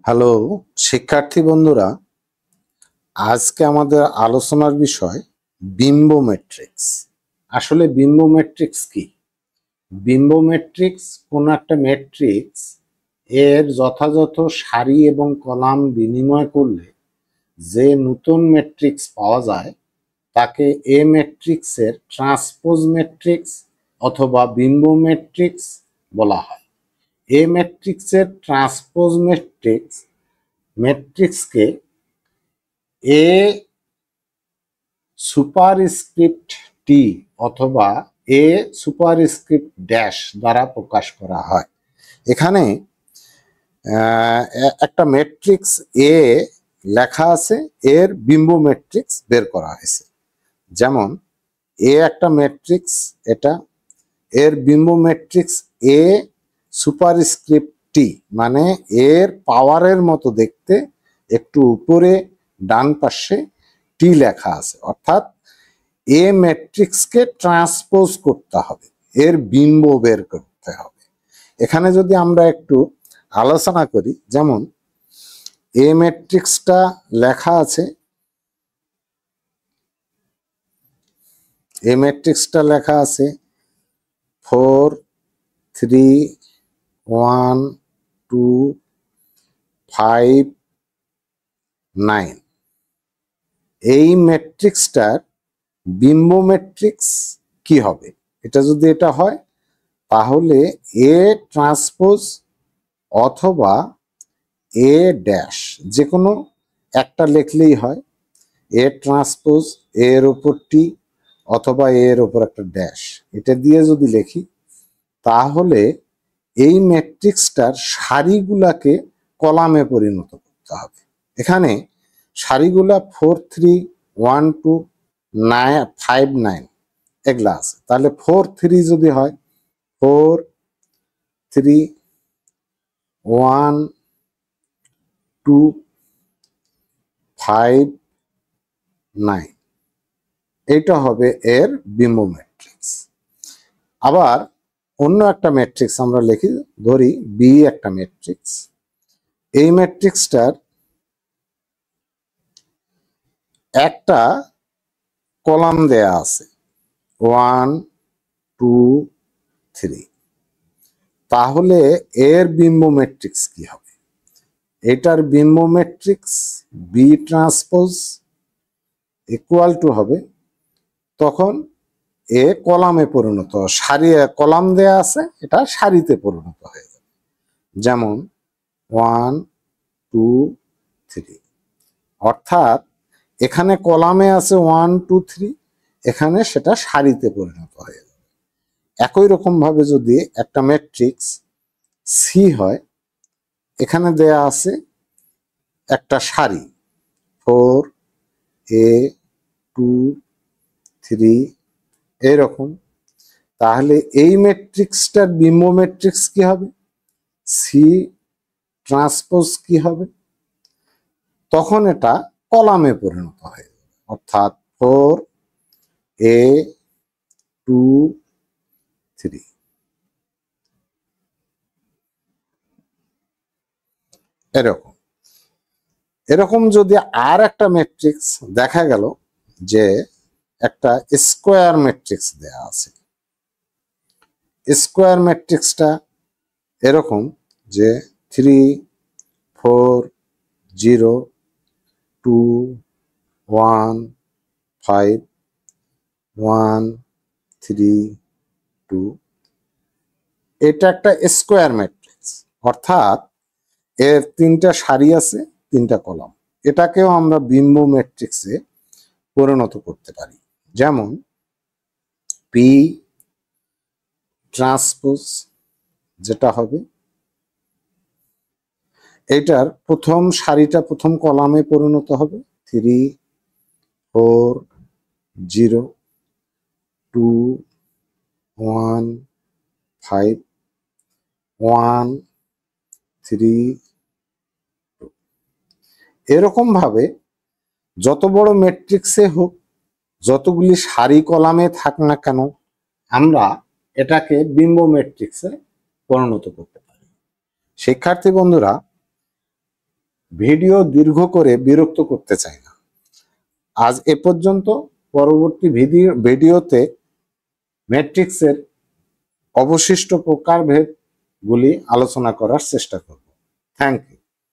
Hello শিক্ষার্থী বন্ধুরা, আজকে আমাদের আলোচনার বিষয় বিম্ব ম্যাট্রিক্স। আসলে বিম্ব ম্যাট্রিক্স কি? বিম্ব ম্যাট্রিক্স কোন একটা ম্যাট্রিক্স এর যথাযথ সারি এবং কলাম বিনিময় করলে যে নতুন ম্যাট্রিক্স পাওয়া যায় তাকে এ ম্যাট্রিক্সের ট্রান্সপোজ ম্যাট্রিক্স অথবা বিম্ব ম্যাট্রিক্স বলা হয়। এ ম্যাট্রিক্সের ট্রান্সপোজ ম্যাট্রিক্সকে এ সুপারস্ক্রিপ্ট টি অথবা এ সুপারস্ক্রিপ্ট ড্যাশ দ্বারা প্রকাশ করা হয়। এখানে একটা ম্যাট্রিক্স এ লেখা আছে, এর বিম্ব ম্যাট্রিক্স বের করা হয়েছে। যেমন এ একটা ম্যাট্রিক্স, এটা এর বিম্ব ম্যাট্রিক্স এ সুপারস্ক্রিপ্ট টি, মানে এর পাওয়ারের মতো দেখতে, একটু উপরে ডান পাশে টি লেখা আছে, অর্থাৎ এ ম্যাট্রিক্সকে ট্রান্সপোজ করতে হবে, এর বিম্ব বের করতে হবে। এখানে যদি আমরা একটু আলোচনা করি, যেমন এ ম্যাট্রিক্সটা লেখা আছে, এ ম্যাট্রিক্সটা লেখা আছে 4 3 1 2 5 9। এই ম্যাট্রিক্সটার বিম্ব ম্যাট্রিক্স কি হবে? এটা যদি এটা হয় তাহলে এ ট্রান্সপোজ অথবা এ ড্যাশ, যে কোনো একটা লিখলেই হয়। এ ট্রান্সপোজ এর ওপর টি অথবা এর ওপর একটা ড্যাশ, এটা দিয়ে যদি লিখি তাহলে এই ম্যাট্রিক্সটার সারিগুলাকে কলামে পরিণত করতে হবে। এখানে সারিগুলা 4 3 1 2 9 5 9 এগুলা আছে, তাহলে 4 3 যদি হয় 4 3 1 2 5 9, এইটা হবে এর বিম্ব ম্যাট্রিক্স। আবার অন্য একটা ম্যাট্রিক্স আমরা লিখি, ধরি বি একটা ম্যাট্রিক্স। এই ম্যাট্রিক্সটার একটা কলাম দেয়া আছে 1 2 3, তাহলে এর বিম্ব ম্যাট্রিক্স কি হবে? এটার বিম্ব matrix B transpose equal to হবে, তখন এ কলামে পরিণত, সারি কলাম দেয়া আছে, এটা সারিতে পরিণত হয়ে যাবে। যেমন 1 2 3, অর্থাৎ এখানে কলামে আছে 1 2 3, এখানে সেটা সারিতে পরিণত হয়ে যাবে। একই রকম ভাবে যদি একটা ম্যাট্রিক্স সি হয়, এখানে দেয়া আছে একটা সারি 4 এ 2 3 এরকম, তাহলে এই ম্যাট্রিক্সটার বিম্ব ম্যাট্রিক্স কি হবে? সি ট্রান্সপোজ কি হবে? তখন এটা কলামে পরিণত হয়ে যাবে, অর্থাৎ 4 এ 2 3। এরকম এরকম যদি আর একটা ম্যাট্রিক্স দেখা গেল যে একটা স্কোয়ার ম্যাট্রিক্স দেয়া আছে, স্কোয়ার ম্যাট্রিক্সটা এরকম যে 3 4 0 2 1 5 1 3 2, এটা একটা স্কোয়ার ম্যাট্রিক্স, অর্থাৎ এর তিনটা সারি আছে, তিনটা কলাম। এটাকেও আমরা বিম্ব ম্যাট্রিক্সে পরিণত করতে পারি। যেমন পি ট্রান্সপোজ, যেটা হবে এটার প্রথম সারিটা প্রথম কলামে পরিণত হবে 3 4 0 2 1 5 1 3 2। এরকম ভাবে যত বড় ম্যাট্রিক্সে হোক, যতগুলি সারি কলামে থাক না কেন, আমরা এটাকে বিম্ব ম্যাট্রিক্সে পরিণত করতে পারি। শিক্ষার্থী বন্ধুরা, ভিডিও দীর্ঘ করে বিরক্ত করতে চাই না। আজ এ পর্যন্ত। পরবর্তী ভিডিওতে ম্যাট্রিক্সের অবশিষ্ট প্রকারভেদগুলি আলোচনা করার চেষ্টা করব। Thank you.